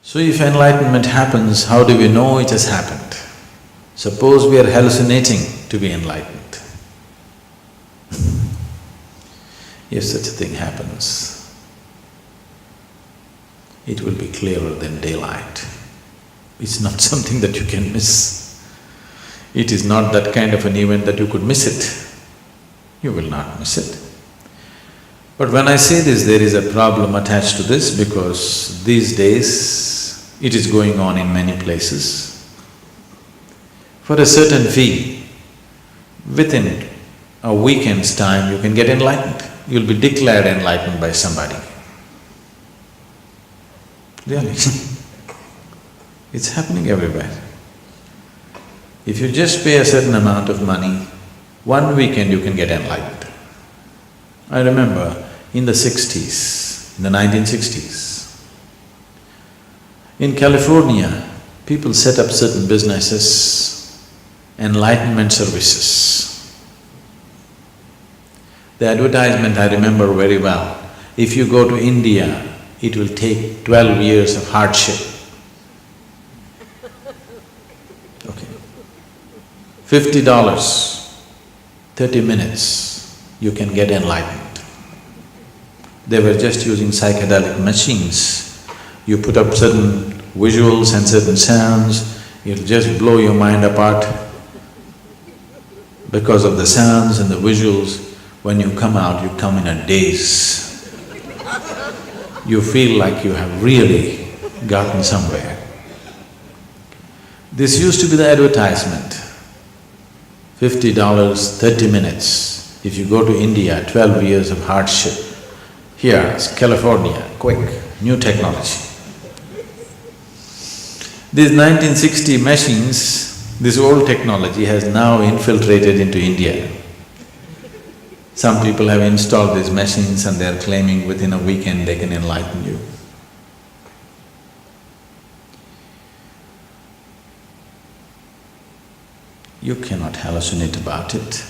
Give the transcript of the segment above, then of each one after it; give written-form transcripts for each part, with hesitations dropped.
So if enlightenment happens, how do we know it has happened? Suppose we are hallucinating to be enlightened. If such a thing happens, it will be clearer than daylight. It's not something that you can miss. It is not that kind of an event that you could miss it. You will not miss it. But when I say this, there is a problem attached to this because these days it is going on in many places. For a certain fee, within a weekend's time you can get enlightened. You'll be declared enlightened by somebody. Really it's happening everywhere. If you just pay a certain amount of money, one weekend you can get enlightened. I remember in the 60s, in the 1960s, in California, people set up certain businesses, enlightenment services. The advertisement I remember very well. If you go to India, it will take 12 years of hardship. Okay. $50, 30 minutes, you can get enlightened. They were just using psychedelic machines. You put up certain visuals and certain sounds, it'll just blow your mind apart. Because of the sounds and the visuals, when you come out, you come in a daze. You feel like you have really gotten somewhere. This used to be the advertisement. $50, 30 minutes. If you go to India, 12 years of hardship. Here, it's California, quick, new technology. These 1960 machines, this old technology has now infiltrated into India. Some people have installed these machines and they are claiming within a weekend they can enlighten you. You cannot hallucinate about it.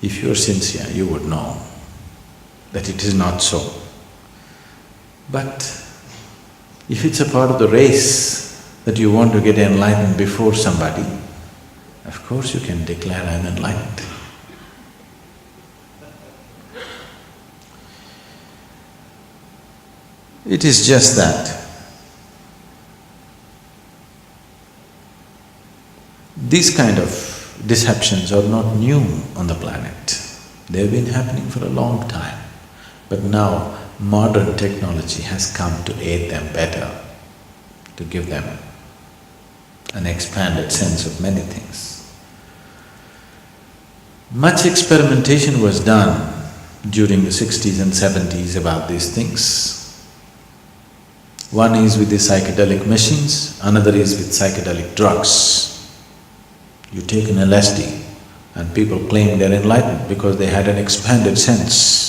If you're sincere, you would know that it is not so. But if it's a part of the race that you want to get enlightened before somebody, of course you can declare, I'm enlightened. It is just that these kind of deceptions are not new on the planet. They've been happening for a long time. But now modern technology has come to aid them better, to give them an expanded sense of many things. Much experimentation was done during the 60s and 70s about these things. One is with the psychedelic machines, another is with psychedelic drugs. You take an LSD and people claim they're enlightened because they had an expanded sense,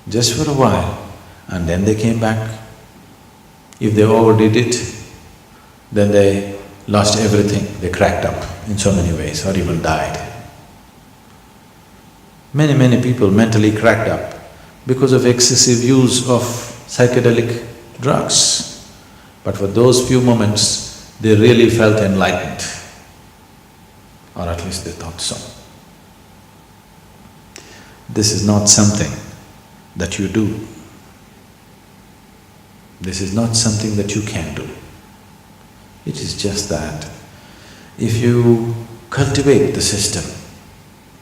just for a while, and then they came back. If they overdid it, then they lost everything, they cracked up in so many ways or even died. Many people mentally cracked up because of excessive use of psychedelic drugs. But for those few moments, they really felt enlightened, or at least they thought so. This is not something that you do. This is not something that you can do. It is just that if you cultivate the system,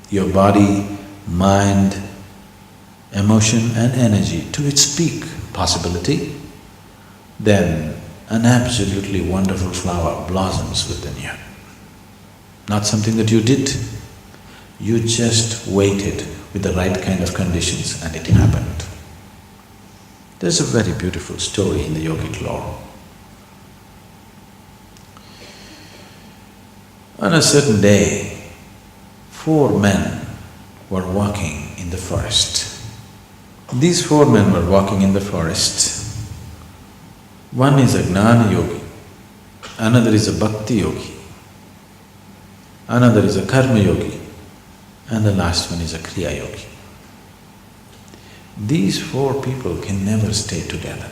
your body, mind, emotion and energy to its peak possibility, then an absolutely wonderful flower blossoms within you. Not something that you did, you just waited with the right kind of conditions and it happened. There's a very beautiful story in the Yogic lore. On a certain day, 4 men were walking in the forest. These 4 men were walking in the forest. One is a Gnana Yogi, another is a Bhakti Yogi, another is a Karma Yogi, and the last one is a Kriya Yogi. These 4 people can never stay together.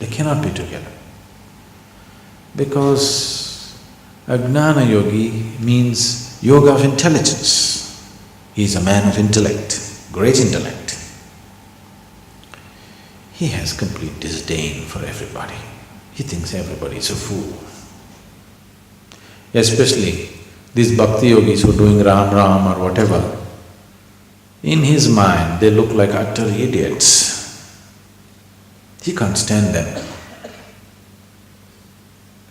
They cannot be together. Because a Gnana Yogi means yoga of intelligence. He is a man of intellect, great intellect. He has complete disdain for everybody. He thinks everybody is a fool. Especially these bhakti yogis who are doing Ram Ram or whatever, in his mind they look like utter idiots. He can't stand them.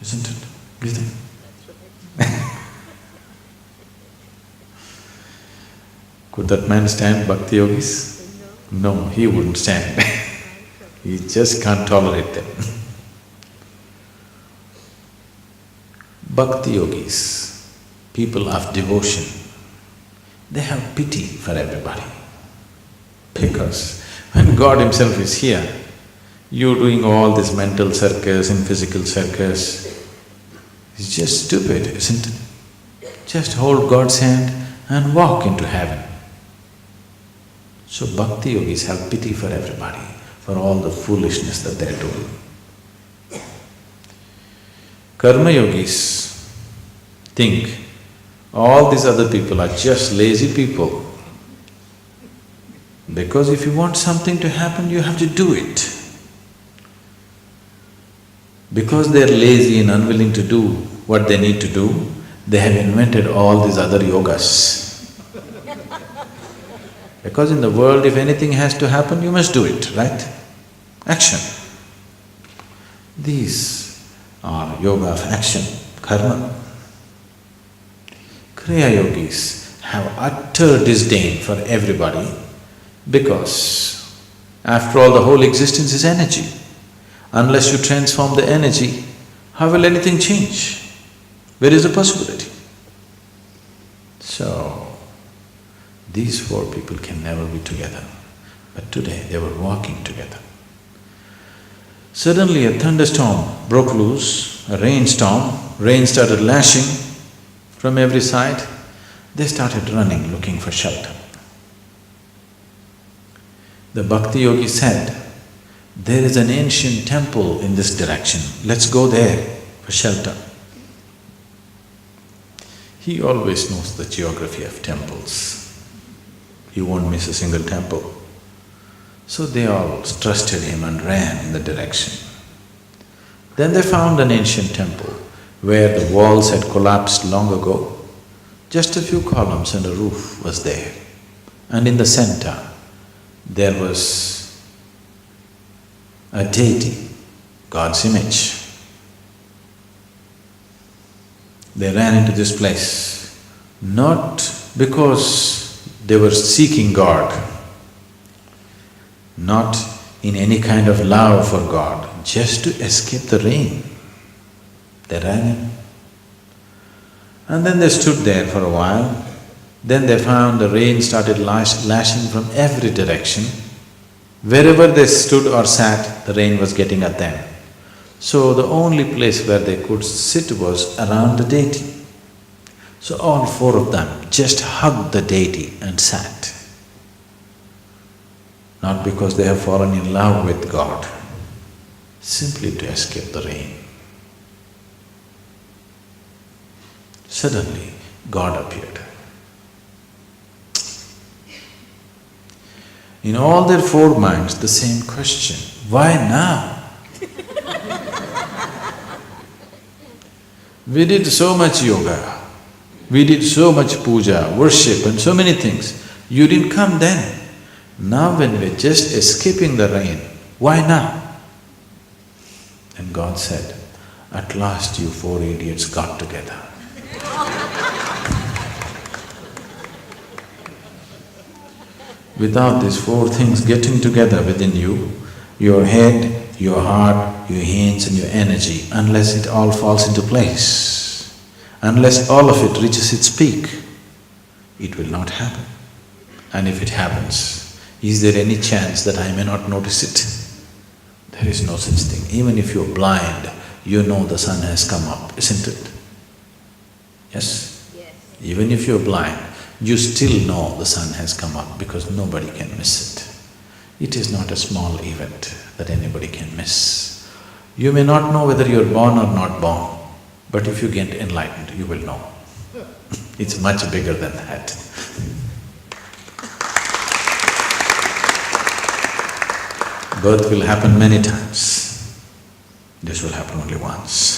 Isn't it? Do you think? Could that man stand bhakti yogis? No, he wouldn't stand. He just can't tolerate them. Bhakti yogis, people of devotion, they have pity for everybody. Because when God Himself is here, you're doing all this mental circus and physical circus. It's just stupid, isn't it? Just hold God's hand and walk into heaven. So bhakti yogis have pity for everybody, for all the foolishness that they're doing. Karma yogis think all these other people are just lazy people. Because if you want something to happen, you have to do it. Because they're lazy and unwilling to do what they need to do, they have invented all these other yogas. Because in the world, if anything has to happen, you must do it, right? Action. These are yoga of action, karma. Kriya yogis have utter disdain for everybody because after all, the whole existence is energy. Unless you transform the energy, how will anything change? Where is the possibility? So, these four people can never be together. But today they were walking together. Suddenly a thunderstorm broke loose, a rainstorm, rain started lashing from every side. They started running, looking for shelter. The bhakti yogi said, "There is an ancient temple in this direction, let's go there for shelter." He always knows the geography of temples. He won't miss a single temple. So they all trusted him and ran in the direction. Then they found an ancient temple where the walls had collapsed long ago. Just a few columns and a roof was there. And in the center, there was a deity, God's image. They ran into this place, not because they were seeking God, not in any kind of love for God, just to escape the rain. They ran in. And then they stood there for a while. Then they found the rain started lashing from every direction. Wherever they stood or sat, the rain was getting at them. So the only place where they could sit was around the deity. So all four of them just hugged the deity and sat. Not because they have fallen in love with God, simply to escape the rain. Suddenly, God appeared. In all their four minds, the same question, why now? We did so much yoga, we did so much puja, worship and so many things. You didn't come then. Now when we're just escaping the rain, why now? And God said, at last you four idiots got together. Without these four things getting together within you, your head, your heart, your hands and your energy, unless it all falls into place, unless all of it reaches its peak, it will not happen. And if it happens, is there any chance that I may not notice it? There is no such thing. Even if you're blind, you know the sun has come up, isn't it? Yes? Yes. Even if you're blind, you still know the sun has come up because nobody can miss it. It is not a small event that anybody can miss. You may not know whether you're born or not born, but if you get enlightened, you will know. It's much bigger than that. Birth will happen many times. This will happen only once.